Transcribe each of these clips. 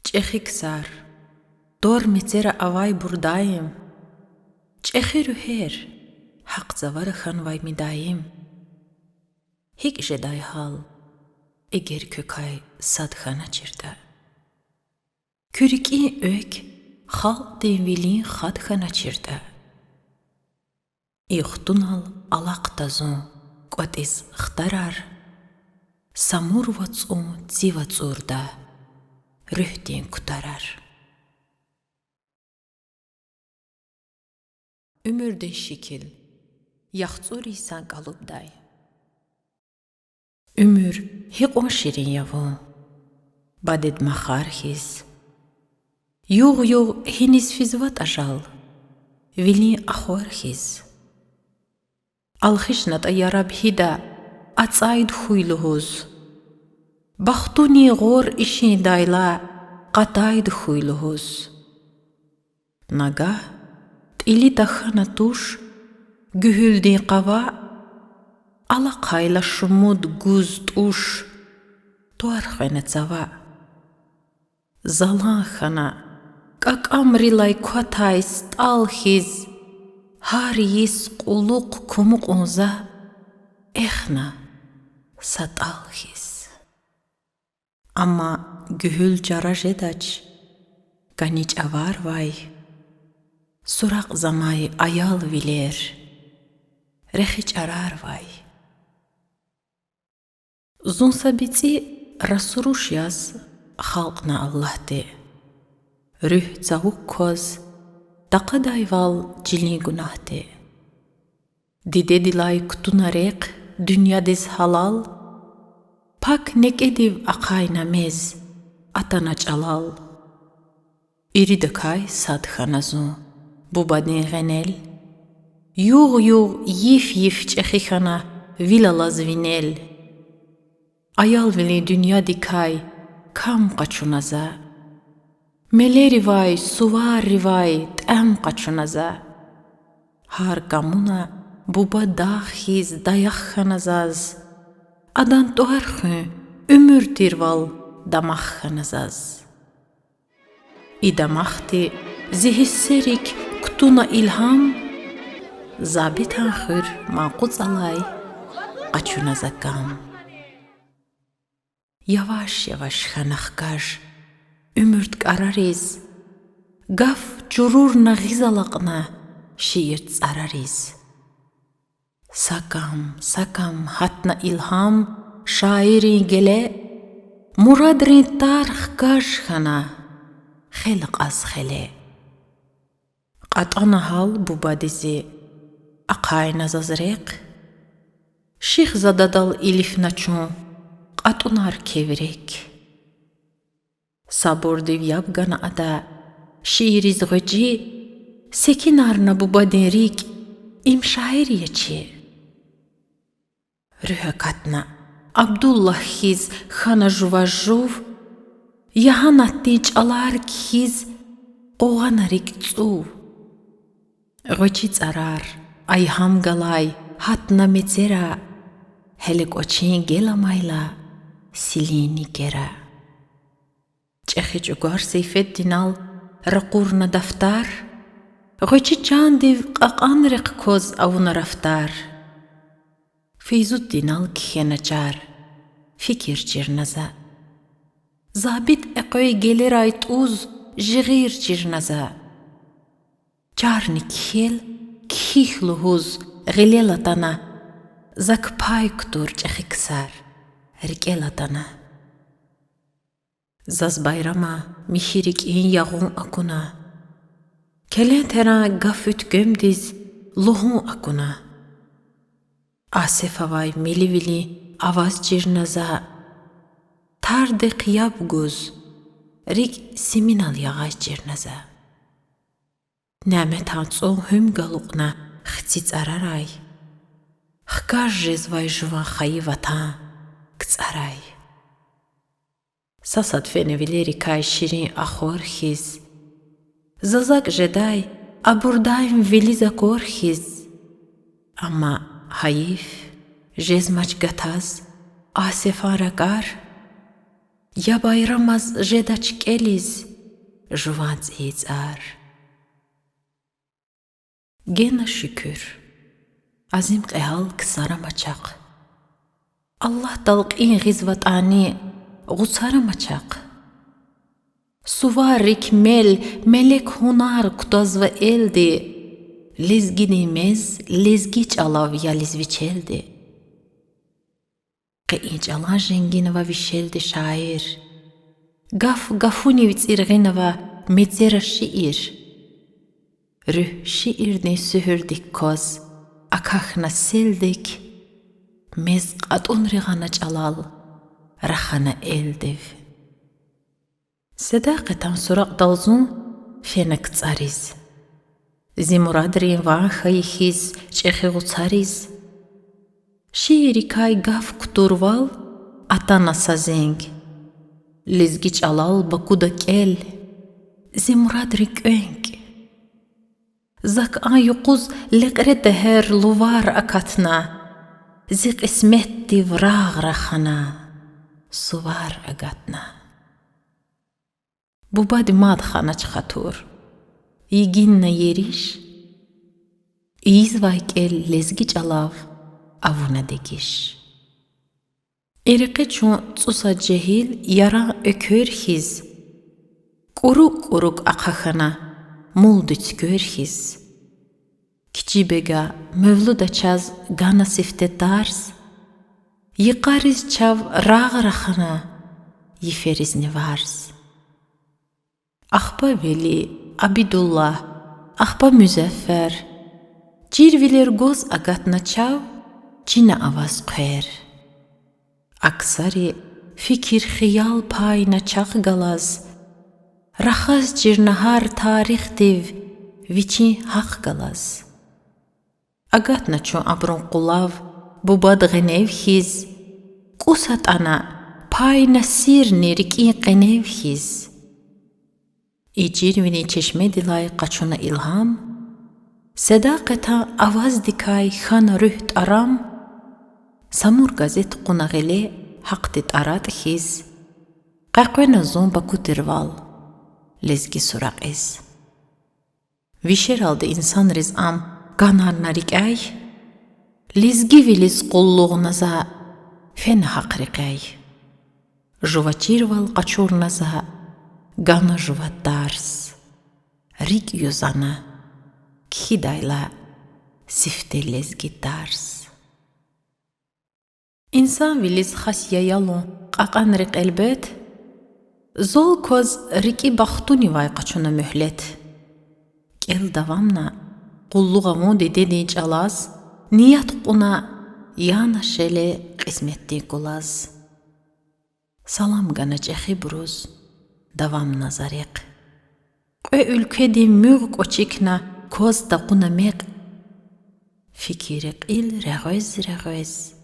Чехиксар, дор мецера авай бурдаим, чехиру хер, хақ завар ханвай мидаим. Хик жедай хал, эгер көкай садхана чирда. Күрики өк, хал дейвилин хадхана чирда. Ихтунал алақтазун, кватиз хтарар, самур вацун цивацурда. Рühtин kutarar. Ümürdün şikil, yaxtsur isan qalubday. Ümür hiq o şirin yavu, baded maxar his. Yuğ hiniz fizvat ajal, vilin axor his. Alxishnat ayarab hida, atsayd xuyluhuz. Бахтуни гор ишин дайла qataydı хуйлугуз. Нага тили тахана туш gühüldin qava ala qayla şumud guz tuş tuar xene tsava. Zalan xana qakamrilay kwatay stalxiz har yis quluq kumuq unza exna satalxiz. Ama gühül caraj edaç, ganiç avar vay, surak zamay ayal viler, rehiç arar vay. Zun sabiti rasuruş yaz, halkna Allah'te, rüh zavuk koz, taqadayval cilin günahte. Dide dilay kutunarek, dünyadiz halal, Pak nekediv akayna mez, atanaç alal. İridakay sadxanazu, bubadin genel. Yuğ yif çekhikana vilalaz vinel. Ayal vili dünya dikay, kam qaçunaza. Meleri vay, suvar rivay, tem qaçunaza. Har kamuna buba daxiz dayaxanazaz. Adan tuarxı, ümür tirval damaxanazaz. İdamaxti zihisserik kutuna ilham, zabitan xır manquz alay, qaçunazakam. Yavaş xanaxkaj, ümürt qarariz, gaf çurur nağizalaqna, şiirt zarariz. Sakam hatna ilham şairi gele muradrin tarx kaş xana xelq az xele qatana hal bubadizi aqayna zazreq Şeyh zadadal ilif naçun qatunar kevrek sabur div yabgana ada şiiriz gıcı sekinarna bubadin rik im şairiyeçi Rühekatna Abdullah hiz xana juvajjuv Yahana tinç alark hiz qoğanarik tsuv Gıçi tsarar ayham galay hatna metsera Helik oçin gelamayla silini gera Çexiç ugar Seyfeddin al raqurna daftar Gıçi candiv qaqanriq koz avuna raftar Feyzuddin al khenaçar, fikir çirnaza. Zabit eqoy gelir ayt uz, jigir çirnaza. Çarni khel, khihluhuz, gilelatana. Zak pay ktur çexiksar, rikelatana. Zaz bayrama, mihirik in yağun akuna. Kelen tera gafüt gömdiz, luhun akuna. Asif avay milivili avaz cirnaza tarde qiyab guz rik siminal yağay cirnaza Namet hanso hüm galuqna xtsits araray Xkaj jezvay jvan xayi vatan ktsaray Sasad fenevileri kay şirin axor xiz Zazak jeday aburdayim veliza kor xiz Ama hayif, jezmaç gataz, asefan rakar, Я байрамаз жедачкелиз жуванц ар. Гена шükür. Азим қиҳал кисара мачақ. Аллаҳ талқин ғизватани ғусара мачақ. Суварик мел мелек ҳунар кутазва элди. Лезгини мез лезгич алав я лезвичелди. Қиич алан женгинова вишелди шаир. Гаф гафуни вицирғинова медзера шиир. Рүх шиирни сүхүрдик коз. Акахна селдик. Мез қатунриғана чалал. Рахана элдив. Седақетам сурақ далзун фенек цариз. Зимурадрин ванхай хиз чехигу цариз. Шиирикай гаф кутурвал атана сазенг. Лизги чалал бакуда кел. Зимурадри көнг. Зак ан юқуз леқрете хер лувар акатна. Зик исметти враг рахана. Сувар агатна. Бубад мад ханач хатур. Игинна ериш. Извай кел лезги чалав. Avuna degiş. Eriqe çun tsusa cehil yara ökör hiz. Kuruk kuruk aqaxana muldüç gör hiz. Kiçibega mevluda çaz gana sifte dars. Yıqariz çav rağraxana yiferiz nevars. Ahba veli Abidullah, ahba müzeffer. Cirviler goz agatna çav. Çina avaz qer. Aksari fikir xiyal payna çaq galaz. Raxaz cirnahar tarix div viçi haq galaz. Agatna çun abrun qulav bubad ghenev hiz. Qusat ana payna sir neriki qenev hiz. İcirvini çeşme dilay qaçuna ilham. Sedaqeta avaz dikay xana rüht aram. Samur gazet qunagele haqtit arat hiz. Qaqwena zomba kutirval. Lezgi suraq iz. Visher aldı insan rizam ganar narik ay. Lezgi viliz qulluğnaza fen haqriq ay. Juvachirval qaçurnaza gana juvat dars. Rik yuzana khidayla sifte lezgi dars. İnsan viliz xasya yalun qaqan riq elbet. Zol koz riki baxtuni vay qaçuna mühlet. Kel davamna qulluğamu dedi çalaz. Niyat quna yana şele qismetti qulaz. Salam gana çexi bruz davam nazariq. Qö ülkedi müg qoçikna koz da quna meq. Fikiriq il reğöz.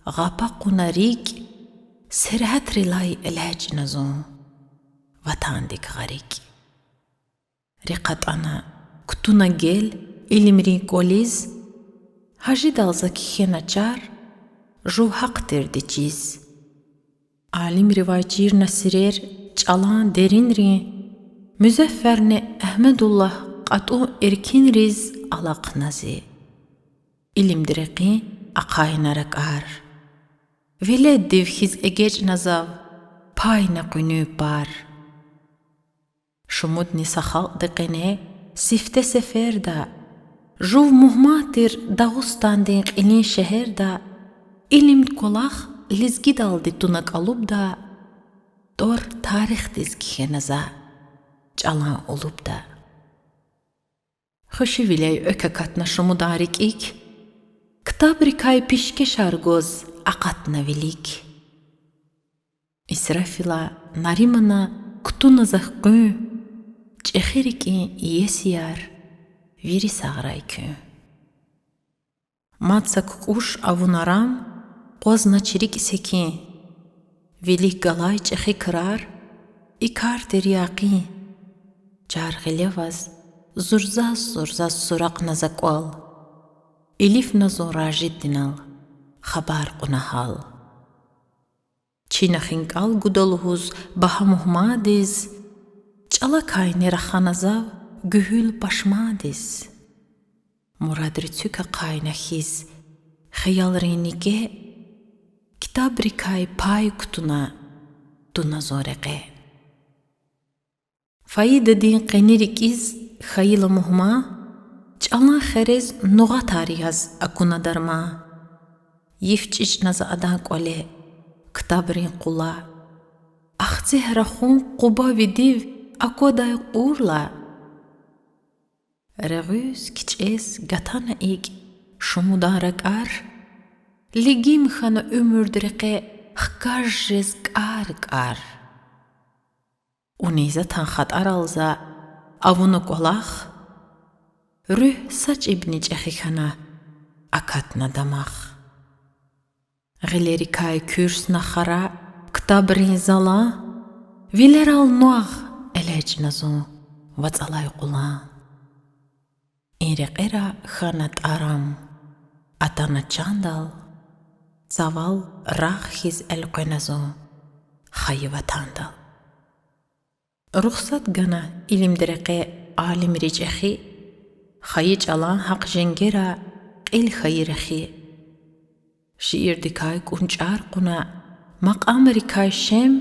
Gapa qunarik serhat rilay ilaç nazon vatandik gharik. Riqat ana kutuna gel ilimri koliz haji dalzaki khenachar ju haq derdi çiz. Alim rivaycir nasirer çalan derinri müzefferne Ahmedullah qatu erkin riz alaq nazi. İlim direqi aqaynarak ar. Veled divhiz egeç nazav, payna qünü bar. Şumudni saxal diqine, sifte seferda, juv muhmatir Dağıstan'din qilin şehirda, ilim kolaq lizgi daldi tunak alubda, dor tarix dizgihe naza, çalan olubda. Xoşi viley ökakatna şumudarik ik, Kitab rikay pişkeş argoz aqatna velik. İsrafila narimana kutuna zahqü. Çexiriki yesiyar viri sağraykü. Matsa kukuş avunaram qozna çirik iseki. Velik galay çexi kırar ikar deryaqi. Cargilevaz zurzaz suraq nazakwal. Elif nazon rajid dinal, xabar qunahal. Չինախինկալ գուդոլուհուզ բահամուհմադիզ, ճալակայ ներախանազավ գուհül պաշմադիզ, մուրադրիցուկը կայնախիզ, խիալրինիկե, կիտաբրիկայ պայ կտունա դունազորեղե. Ֆայիդը դին կենիրիկիզ խայիլը մուհմա, ճալան խերեզ նուղաթարիազ ակունադարմա, և ճիչնազը ադան կոլե, կտաբրին կուլա, աղցի հրախուն կուբա վիդիվ ակոդայ ուրլա. Ռեղույս կիչես գաթանը իգ շումուդարակար, լիգիմ խանը ումուրդրեղե խկաժես կար. Ունիզը թանխատ արալզա ավունը կոլախ, ռուհ սաչ իբնի ճեխիքանա ակատնա դամախ. Ғիլերիկայ քյուրս նախարա կտաբրին զալա, վիլերալ նուաղ էլեջ նազուն վացալայ կուլա. Ինրեყերա խանատ արամ, ատանա ճանդալ, ծավալ ռաղ խիզ էլ կենազուն խայվատանդալ. Ռուխսատ գանա իլիմ դրեqe ալիմ ռիճեխի, խայի ճալան հaq ժենգերա իլ խայիրեխի. Շիիրդիկայ կունճար կունա մaqամրիկայ շեմ,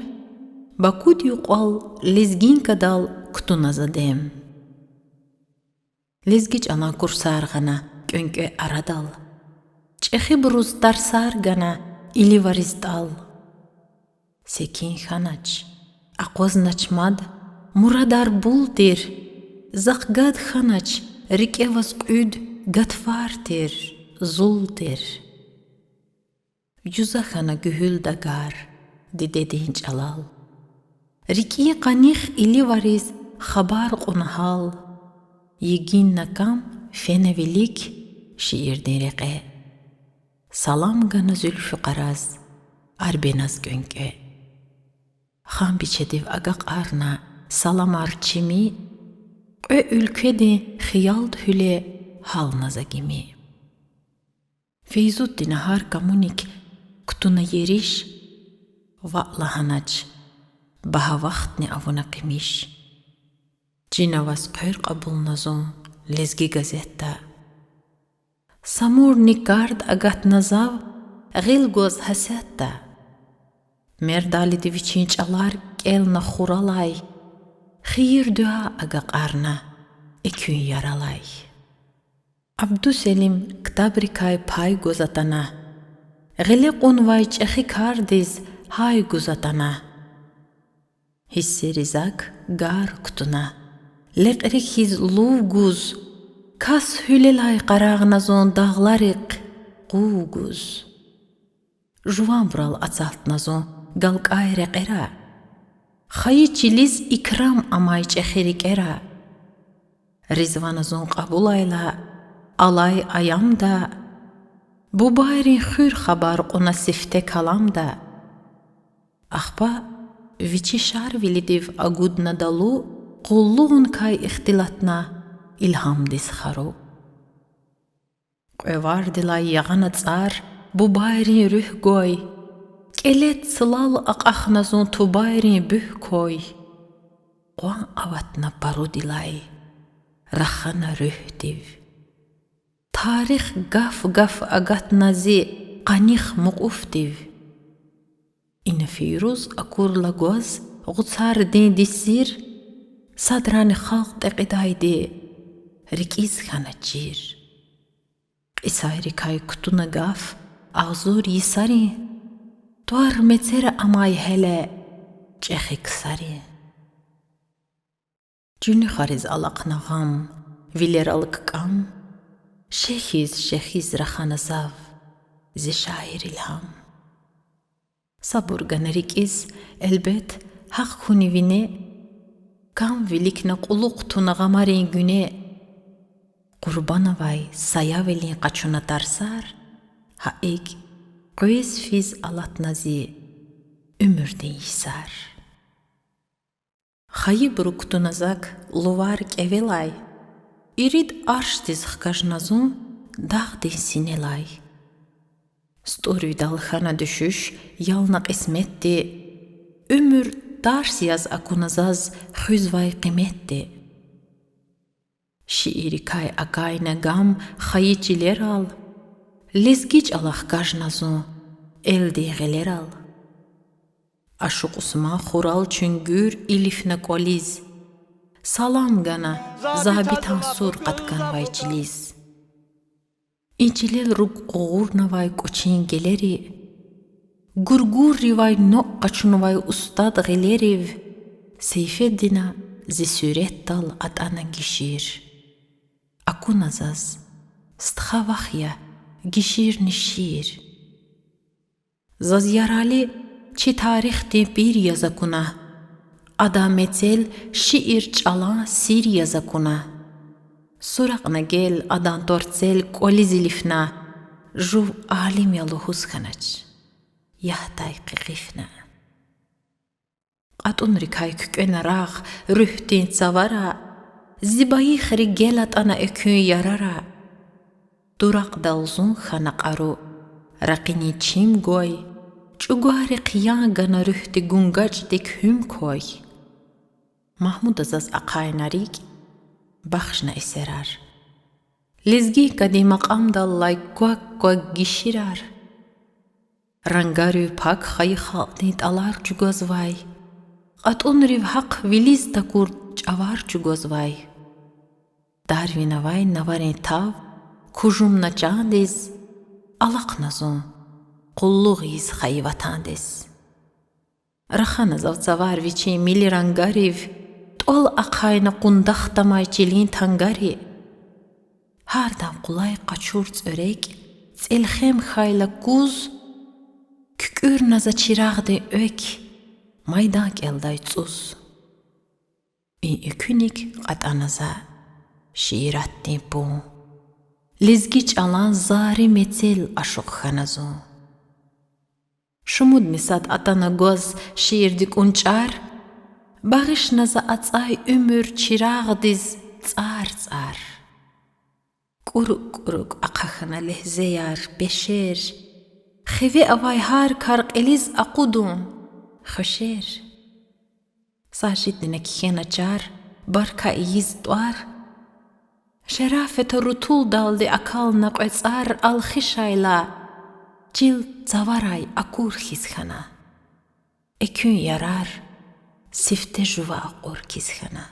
բակուդ յուqal լեզգին կդալ կտունազադեմ. Լեզգի ճալան կուրսար գանա կյոնկյö աрадալ, ճեխի բրուզ տարսար գանա իլի վարիստալ. Սեկին խանաչ, aqoz naçmad, muradar buldir, zaqgad xanaç, rikevas qüd gatfartir, zuldir. Yüza xana gühül dagar, didedin çalal. Riki qanix ili variz xabar qunhal, yegin nakam fenevilik şiirdin reqe. Salam gana zülfü qaraz, arbenaz gönkö. Xan biçediv agaq arna salam arçimi, qö ülkedi xiyald hüle halnaza gimi. Feyzuddin har kamunik kutuna yeriş, va'la hanaç, baha vaxtni avuna qimiş. Cinavas qör qabul nazon lezgi gazetta. Samur nikard agat nazav ghil goz hasetta. Merdali divicin çalar kelna xuralay, xiyir dua agaq arna ekün yaralay. Abduselim ktabrikay pay gozatana, ghile qunvay çexi kardiz hay gozatana. Hissi rizak gar kutuna, leqrik hiz luv guz, kas hülelay qarağnazon dağlarik qu guz. Juvan bral atsalt nazon galqay reqera, xayi çiliz ikram amay çexirik-era. Rizvanazon qabulayla, alay ayamda, bu bayrin xür xabar qona sifte kalamda. Axpa, viçi şar vilidiv agudna dalu, qulluğun kay ixtilatna ilham disxaru. Qövar dilay yağana tsar, bu bayrin rüh goy, kelet sılal aqaxnazon tu bayrin büh koy. Qoan avatna paru dilay, raxana rüh div. Tarix gaf agat nazi qanix muquf div. İne firuz akur lagoz g'utsar din disir, sadrani xalq teqidaydi, rikiz xana çir. Qisayri kay kutuna gaf, ağzur yisari, tuar metzera amay hele, çexi ksari. Cünü xariz alaqna gam, viler alık kam, şehiz raxanazav, zi şair ilham. Sabur ganarikiz, elbet, haq hunivine, kam vilikna quluq tuna gamarin güne, qurbanavay sayavelin qaçuna tarsar, haik, qoyez fiz alatnazi, ümürdin yisar. Xayi bruktunazak luvar kevelay, irid arştiz xkajnazun dağdin sinelay. Storuydal xana düşüş, yalna qismetti. Ömür dars yaz akunazaz xüzvay qimetti. Şiiri kay akayna gam xayiçiler al. Lezgiç alaq gajnazu, eldeğeler al. Aşuq usma xural çüngür ilifne koliz. Salam gana, zabitan sur qatkan vayçiliz. İçilel rug qoğurna vay koçin geleri. Gurgur vay noqqaçun vay ustad geleriv. Seyfeddina zi süret dal atana gişir. Akunazaz, stxavahya gişir nişir. Zaz yarali çi tarihti bir yazakuna. Adametel şiir çala sir yazakuna. Suraqna gel adan tortsel kolizilifna. Juv alim yaluhuz khanaç. Yahtay qifna. Atun rikay kükene rağ rühtin savara. Zibayi khri gelat ana ekün yarara. Duraq dalzun khanaq aru. Raqini çim goy. Çugari qiyan gana rühti gungaç dik hüm koy. Mahmud azaz aqaynarik. Baxşna eserar. Lizgi kadi maqam dallay guak gişirar. Rangarü pak xayı xaltnit alar çugozvay. Atun riv haq viliz takur çavar çugozvay. Darvinavay navarin tav, kujumna çandiz, alaq nazun, qulluğiz xayı vatandiz. Raxana zavcavar viçi mili rangariv, tol aqayna qundaxtamay çilin tangari. Hardan qulay qaçurts örek, tselxem xayla kuz, kükür naza çirağdı ök, maydank elday tsuz. Ökünik qatanaza, şiirattin bu. Lizgiç alan zari metel aşuq xanazu. Şumud nisat atana goz şiirdik unçar, bağış naza atsay ömür çirağdiz tsar. Kuruk aqaxana lehzeyar beşer, Xevi avay har karq eliz aqudun, xoşer. Sajid kena çar, barka iyiz duar. Şerafet rutul daldi akal naqetsar alxişayla. Cil zavaray akur xizxana. Ekün yarar, sifte juva aqur kizxana.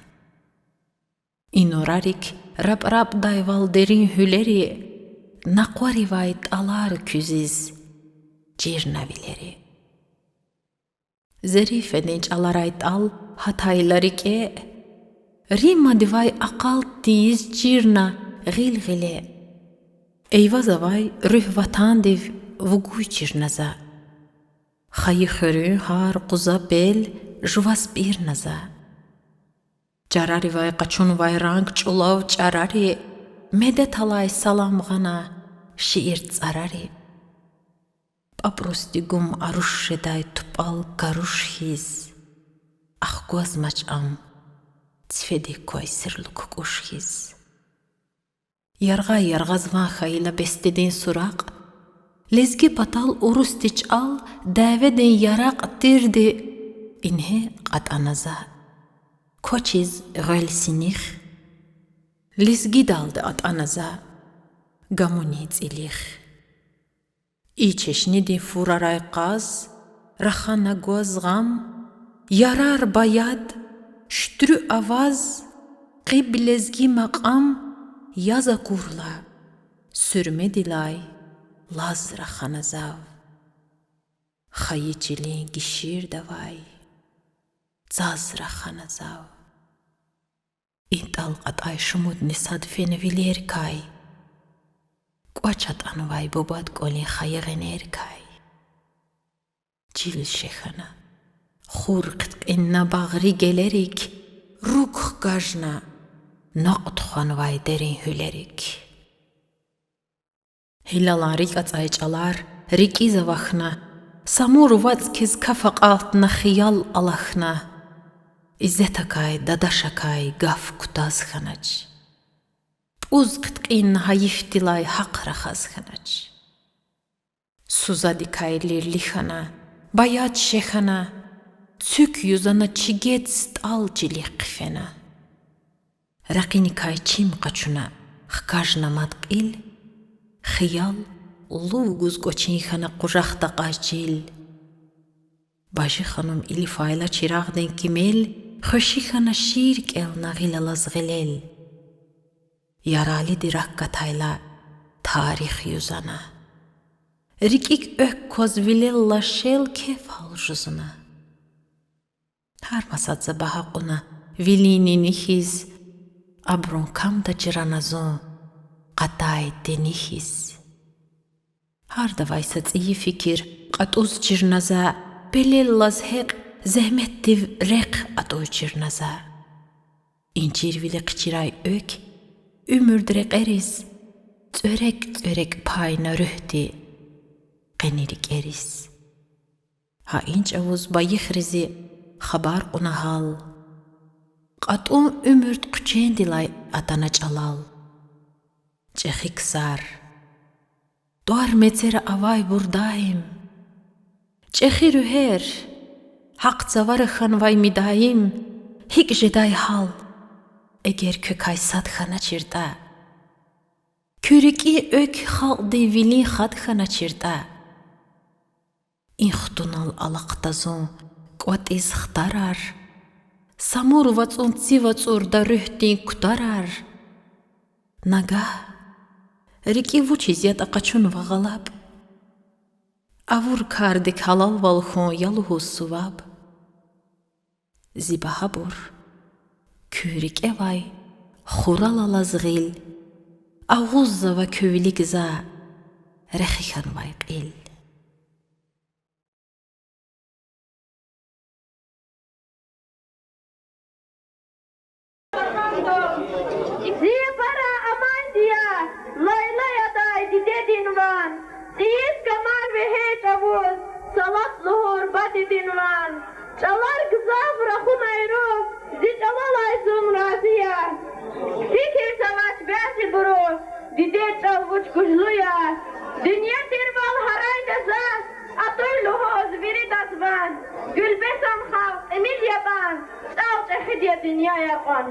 İnorarik rab dayval derin hüleri. Naqwa rivayet alar küziz. Cirnavileri. Zerif edinç alarayt al hataylarike. Rima divay akal tiyiz cirna gilgile. Eyvazavay rüh vatan div vuguy cirnaza. Xayı xörü har quza bel juvas bir naza. Carari vay qaçun vay rang çulav carari. Medet alay salam gana şiir tsarari. Paprostigum aruşeday tupal karuş hiz. Ahgoz maçam, tsfedi koy sirluk kuş hiz. Yargazvan xayla bestedin suraq. Lezgi patal urustiç al, davedin yaraq tirdi. İnhe qatanaza. Koçiz gölsinix. Lezgi daldı atanaza. Gamunitz ilix. İçeşnidi furaray qaz, raxana gozgam, yarar bayad, şütrü avaz, qiblezgi maqam, yaza kurla, sürme dilay, laz raxana zav. Xayı çili gişir davay, zaz raxana zav. İntal qatay şumud nisad feneviler kay, Quaçat anvay bobat qoli xayğener kay. Cil şexana. Xurqt inna bağri gelerik. Ruk gajna. Naqt xanvay derin hülerik. Hilalarik atsayçalar. Riki zavaxna. Samur vats kiz kafaq altına xiyal alaxna. İzzetakay dadaşakay gaf kutaz xanaç. Uz qitqin hayif dilay haq raxaz xanaç. Сузадикай лирлихана, баят шехана, цюк юзана чигет стал жилихфена. Рақиникай чим қачуна, хкажна матқил, хиял лугуз гочинхана қужахта қажил. Бажи ханум или файла чираг ден кимел, хошихана ширк эл нагила лазгилел. Ярали диракка тайла тарих юзана. Рикик ök коз вилелла шел кефал жузына. Хармасадза бахақуна вилини нихиз, абрун камда жираназон, қатай денихиз. Харда вайсац ии фикир, қатуз жирназа, белеллаз хеқ, зәхметтив реқ атуй жирназа. Инчир виле қичирай ök, үмүрдірек эриз, цөрек пайна рүхти, қенирик эриз. Ха инч авуз байих ризи, хабар унахал. Қатум үмүрд құчендилай атана чалал. Чехик сар. Дуар мецер авай бурдаим. Чехи рүхер. Хақ цаварыхан вай мидаим. Хик жедай хал. Эгер көкай садхана чирда. Күрики ök халды вили хадхана чирда. Ин хтунал алақтазон кват из хтарар. Самур вацун цивацур да рүхтин кутарар. Нага. Рики вучи зят ақачун вағалаб. Авур кардик халал валхун ялуху суваб. Зибахабур. Күрик эвай. Хурал алазғил. Ағузза ва көвілік за. Рәхихан вайқ ил. Para Amandia, Laylaya day didedin van. Siz kamar ve hecavuz, salat luhur badidin van. Çalar gızav rahun ayru, zicalal ayzum raziya. Fikir savaş besi buru, dided çalvuç kujluya. Dünya terval harayda za, atoy luhoz viridat van. Gülbesan halk, emil yaban, çal çehidiye dünyaya kon.